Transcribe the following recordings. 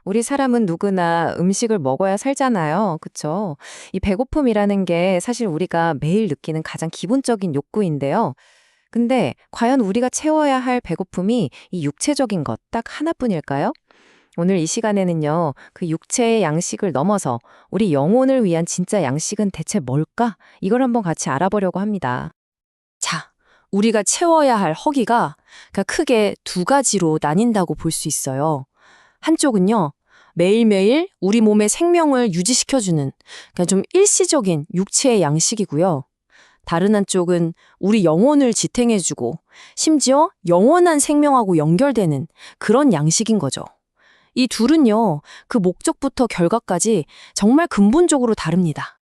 우리 사람은 누구나 음식을 먹어야 살잖아요. 그쵸? 이 배고픔이라는 게 사실 우리가 매일 느끼는 가장 기본적인 욕구인데요. 근데 과연 우리가 채워야 할 배고픔이 이 육체적인 것 딱 하나뿐일까요? 오늘 이 시간에는요, 그 육체의 양식을 넘어서 우리 영혼을 위한 진짜 양식은 대체 뭘까? 이걸 한번 같이 알아보려고 합니다. 자, 우리가 채워야 할 허기가 그러니까 크게 두 가지로 나뉜다고 볼 수 있어요. 한쪽은요, 매일매일 우리 몸의 생명을 유지시켜주는 그러니까 좀 일시적인 육체의 양식이고요. 다른 한쪽은 우리 영혼을 지탱해주고 심지어 영원한 생명하고 연결되는 그런 양식인 거죠. 이 둘은요, 그 목적부터 결과까지 정말 근본적으로 다릅니다.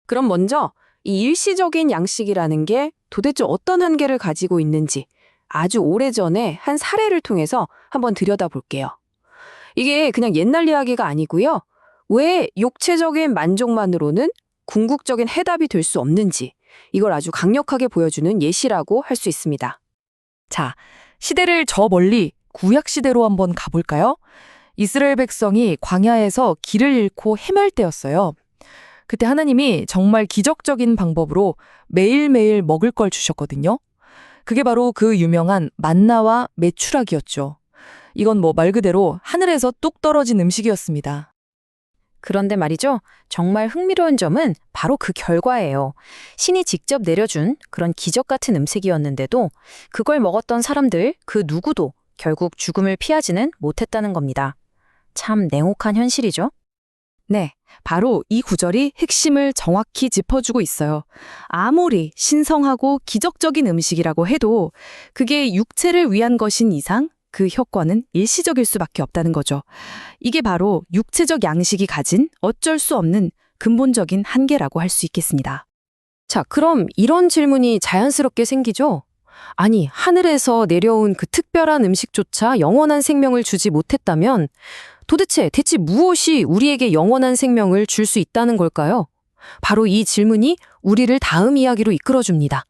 그럼 먼저 이 일시적인 양식이라는 게 도대체 어떤 한계를 가지고 있는지 아주 오래전에 한 사례를 통해서 한번 들여다볼게요. 이게 그냥 옛날 이야기가 아니고요. 왜 육체적인 만족만으로는 궁극적인 해답이 될 수 없는지 이걸 아주 강력하게 보여주는 예시라고 할 수 있습니다. 자, 시대를 저 멀리 구약 시대로 한번 가볼까요? 이스라엘 백성이 광야에서 길을 잃고 헤맬 때였어요. 그때 하나님이 정말 기적적인 방법으로 매일매일 먹을 걸 주셨거든요. 그게 바로 그 유명한 만나와 메추라기였죠. 이건 뭐 말 그대로 하늘에서 뚝 떨어진 음식이었습니다. 그런데 말이죠. 정말 흥미로운 점은 바로 그 결과예요. 신이 직접 내려준 그런 기적 같은 음식이었는데도 그걸 먹었던 사람들 그 누구도 결국 죽음을 피하지는 못했다는 겁니다. 참 냉혹한 현실이죠. 네, 바로 이 구절이 핵심을 정확히 짚어주고 있어요. 아무리 신성하고 기적적인 음식이라고 해도 그게 육체를 위한 것인 이상 그 효과는 일시적일 수밖에 없다는 거죠. 이게 바로 육체적 양식이 가진 어쩔 수 없는 근본적인 한계라고 할 수 있겠습니다. 자, 그럼 이런 질문이 자연스럽게 생기죠? 아니, 하늘에서 내려온 그 특별한 음식조차 영원한 생명을 주지 못했다면 도대체 대체 무엇이 우리에게 영원한 생명을 줄 수 있다는 걸까요? 바로 이 질문이 우리를 다음 이야기로 이끌어줍니다.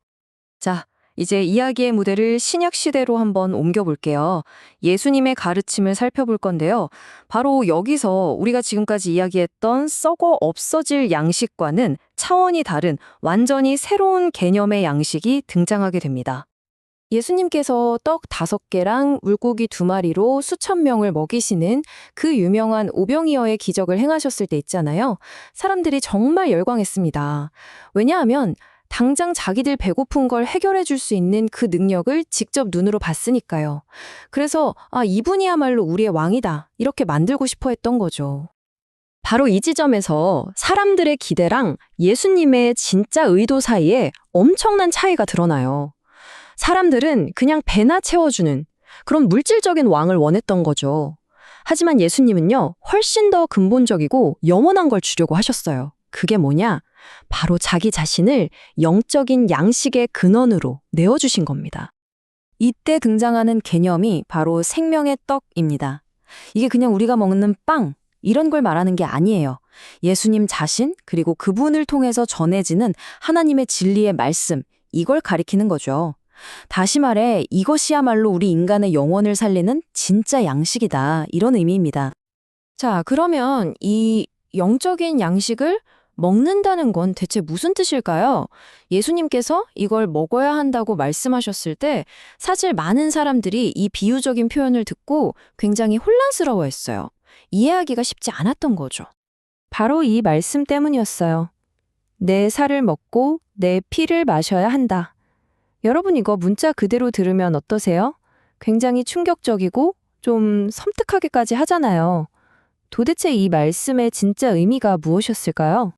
자, 이제 이야기의 무대를 신약 시대로 한번 옮겨볼게요. 예수님의 가르침을 살펴볼 건데요. 바로 여기서 우리가 지금까지 이야기했던 썩어 없어질 양식과는 차원이 다른 완전히 새로운 개념의 양식이 등장하게 됩니다. 예수님께서 떡 5개랑 물고기 2마리로 수천 명을 먹이시는 그 유명한 오병이어의 기적을 행하셨을 때 있잖아요. 사람들이 정말 열광했습니다. 왜냐하면 당장 자기들 배고픈 걸 해결해 줄 수 있는 그 능력을 직접 눈으로 봤으니까요. 그래서 이분이야말로 우리의 왕이다. 이렇게 만들고 싶어 했던 거죠. 바로 이 지점에서 사람들의 기대랑 예수님의 진짜 의도 사이에 엄청난 차이가 드러나요. 사람들은 그냥 배나 채워주는 그런 물질적인 왕을 원했던 거죠. 하지만 예수님은요, 훨씬 더 근본적이고 영원한 걸 주려고 하셨어요. 그게 뭐냐? 바로 자기 자신을 영적인 양식의 근원으로 내어주신 겁니다. 이때 등장하는 개념이 바로 생명의 떡입니다. 이게 그냥 우리가 먹는 빵, 이런 걸 말하는 게 아니에요. 예수님 자신, 그리고 그분을 통해서 전해지는 하나님의 진리의 말씀, 이걸 가리키는 거죠. 다시 말해 이것이야말로 우리 인간의 영혼을 살리는 진짜 양식이다. 이런 의미입니다. 자, 그러면 이 영적인 양식을 먹는다는 건 대체 무슨 뜻일까요? 예수님께서 이걸 먹어야 한다고 말씀하셨을 때 사실 많은 사람들이 이 비유적인 표현을 듣고 굉장히 혼란스러워했어요. 이해하기가 쉽지 않았던 거죠. 바로 이 말씀 때문이었어요. 내 살을 먹고 내 피를 마셔야 한다. 여러분 이거 문자 그대로 들으면 어떠세요? 굉장히 충격적이고 좀 섬뜩하게까지 하잖아요. 도대체 이 말씀의 진짜 의미가 무엇이었을까요?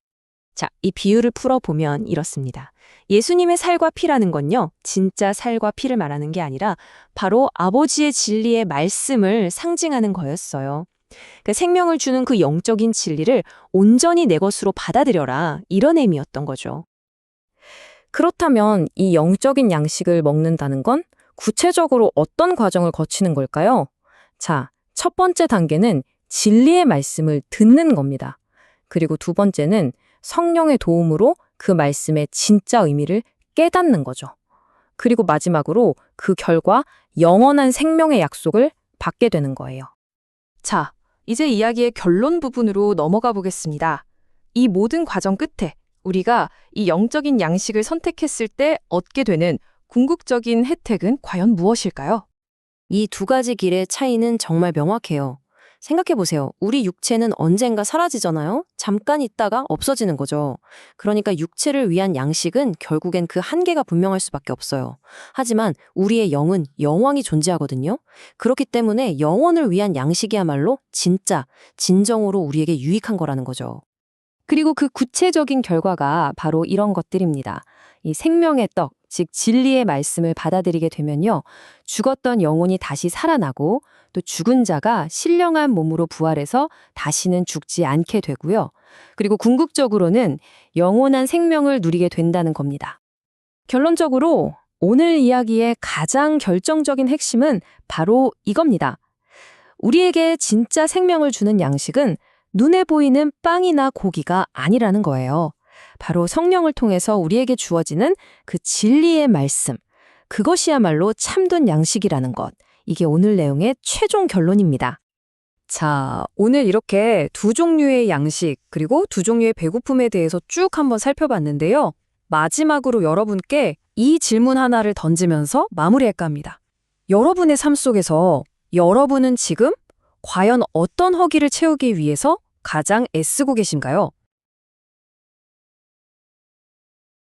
자, 이 비유를 풀어보면 이렇습니다. 예수님의 살과 피라는 건요, 진짜 살과 피를 말하는 게 아니라 바로 아버지의 진리의 말씀을 상징하는 거였어요. 그 생명을 주는 그 영적인 진리를 온전히 내 것으로 받아들여라, 이런 의미였던 거죠. 그렇다면 이 영적인 양식을 먹는다는 건 구체적으로 어떤 과정을 거치는 걸까요? 자, 첫 번째 단계는 진리의 말씀을 듣는 겁니다. 그리고 두 번째는 성령의 도움으로 그 말씀의 진짜 의미를 깨닫는 거죠. 그리고 마지막으로 그 결과 영원한 생명의 약속을 받게 되는 거예요. 자, 이제 이야기의 결론 부분으로 넘어가 보겠습니다. 이 모든 과정 끝에 우리가 이 영적인 양식을 선택했을 때 얻게 되는 궁극적인 혜택은 과연 무엇일까요? 이 두 가지 길의 차이는 정말 명확해요. 생각해보세요. 우리 육체는 언젠가 사라지잖아요? 잠깐 있다가 없어지는 거죠. 그러니까 육체를 위한 양식은 결국엔 그 한계가 분명할 수밖에 없어요. 하지만 우리의 영은 영원히 존재하거든요. 그렇기 때문에 영원을 위한 양식이야말로 진짜, 진정으로 우리에게 유익한 거라는 거죠. 그리고 그 구체적인 결과가 바로 이런 것들입니다. 이 생명의 떡, 즉 진리의 말씀을 받아들이게 되면요. 죽었던 영혼이 다시 살아나고 또 죽은 자가 신령한 몸으로 부활해서 다시는 죽지 않게 되고요. 그리고 궁극적으로는 영원한 생명을 누리게 된다는 겁니다. 결론적으로 오늘 이야기의 가장 결정적인 핵심은 바로 이겁니다. 우리에게 진짜 생명을 주는 양식은 눈에 보이는 빵이나 고기가 아니라는 거예요. 바로 성령을 통해서 우리에게 주어지는 그 진리의 말씀, 그것이야말로 참된 양식이라는 것. 이게 오늘 내용의 최종 결론입니다. 자, 오늘 이렇게 두 종류의 양식, 그리고 두 종류의 배고픔에 대해서 쭉 한번 살펴봤는데요. 마지막으로 여러분께 이 질문 하나를 던지면서 마무리할까 합니다. 여러분의 삶 속에서 여러분은 지금 과연 어떤 허기를 채우기 위해서 가장 애쓰고 계신가요?